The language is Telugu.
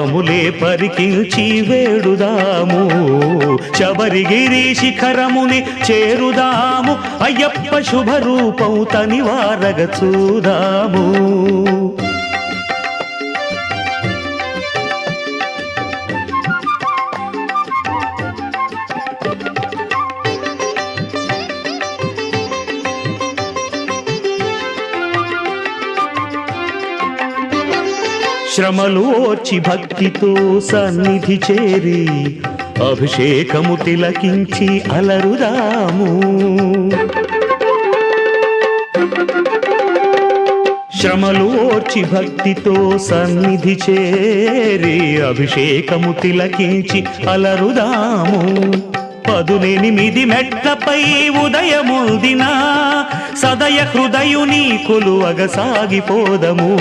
అములే పరికించి వేడుదాము, శబరిగిరి శిఖరముని చేరుదాము, అయ్యప్ప శుభరూపం తనివారగ చూదాము. శ్రమలు ఓర్చి భక్తితో సన్నిధి చేరి అభిషేకము తిలకించి అలరుదాము. శ్రమలు ఓర్చి భక్తితో సన్నిధి చేరి అభిషేకము తిలకించి అలరుదాము. 18 మెట్లపై ఉదయముదినా సదయ హృదయుని కొలువగ సాగిపోదము.